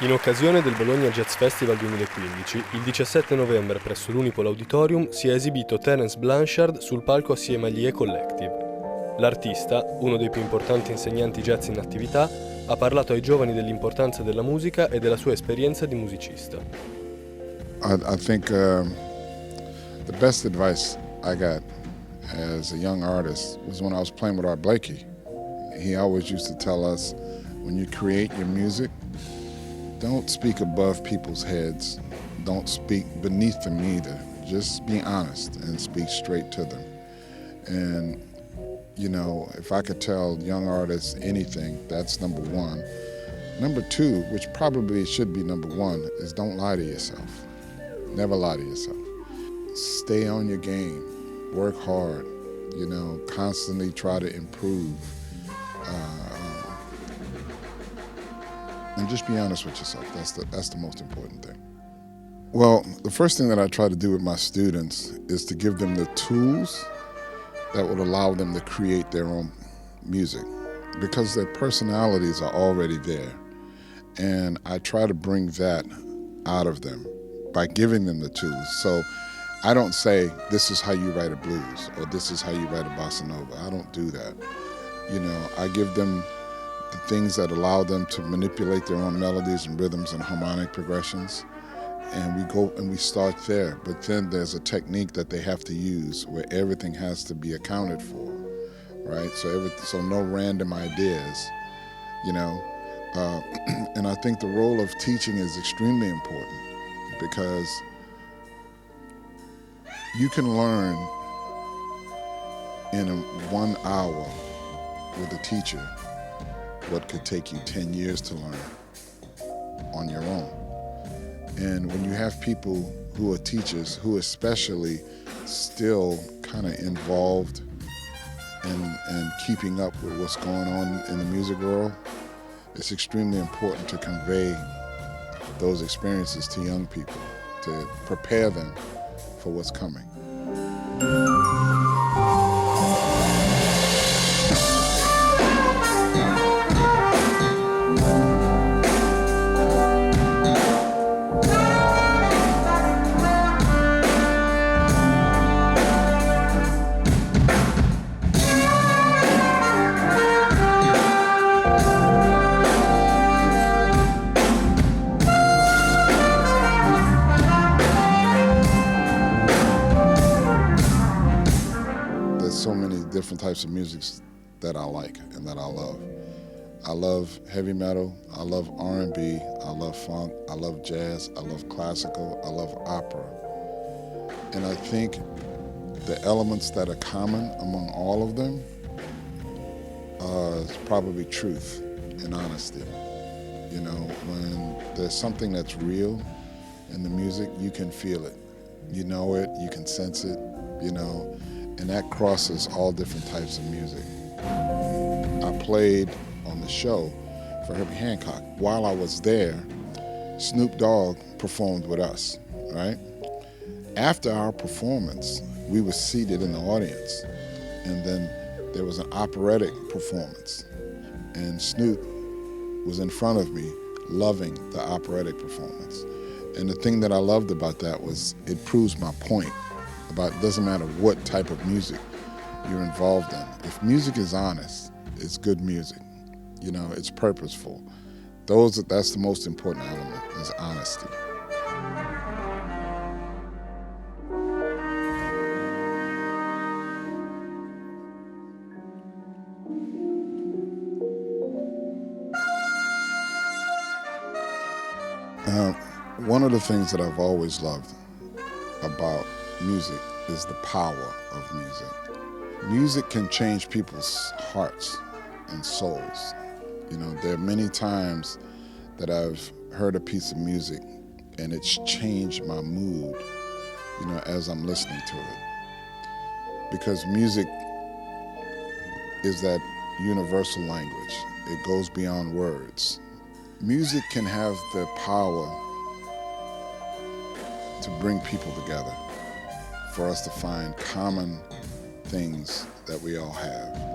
In occasione del Bologna Jazz Festival 2015, il 17 novembre presso l'Unipol Auditorium si è esibito Terence Blanchard sul palco assieme agli Collective. L'artista, uno dei più importanti insegnanti jazz in attività, ha parlato ai giovani dell'importanza della musica e della sua esperienza di musicista. I think the best advice I got as a young artist was when I was playing with Art Blakey. He always used to tell us, when you create your music, don't speak above people's heads. Don't speak beneath them either. Just be honest and speak straight to them. And, you know, if I could tell young artists anything, that's number one. Number two, which probably should be number one, is don't lie to yourself. Never lie to yourself. Stay on your game. Work hard. You know, constantly try to improve. And just be honest with yourself. That's the most important thing. Well, the first thing that I try to do with my students is to give them the tools that would allow them to create their own music, because their personalities are already there. And I try to bring that out of them by giving them the tools. So I don't say, this is how you write a blues, or this is how you write a bossa nova. I don't do that. You know, I give them the things that allow them to manipulate their own melodies and rhythms and harmonic progressions. And we go and we start there. But then there's a technique that they have to use where everything has to be accounted for, right? So no random ideas, you know. And I think the role of teaching is extremely important, because you can learn in 1 hour with a teacher what could take you 10 years to learn on your own. And when you have people who are teachers who especially still kind of involved in keeping up with what's going on in the music world, it's extremely important to convey those experiences to young people, to prepare them for what's coming. So many different types of music that I like and that I love. I love heavy metal, I love R&B, I love funk, I love jazz, I love classical, I love opera. And I think the elements that are common among all of them is probably truth and honesty. You know, when there's something that's real in the music, you can feel it. You know it, you can sense it, you know. And that crosses all different types of music. I played on the show for Herbie Hancock. While I was there, Snoop Dogg performed with us, right? After our performance, we were seated in the audience, and then there was an operatic performance, and Snoop was in front of me loving the operatic performance. And the thing that I loved about that was it proves my point. It doesn't matter what type of music you're involved in. If music is honest, it's good music. You know, it's purposeful. That's the most important element, is honesty. One of the things that I've always loved about music is the power of music. Music can change people's hearts and souls. You know, there are many times that I've heard a piece of music and it's changed my mood, you know, as I'm listening to it. Because music is that universal language. It goes beyond words. Music can have the power to bring people together, for us to find common things that we all have.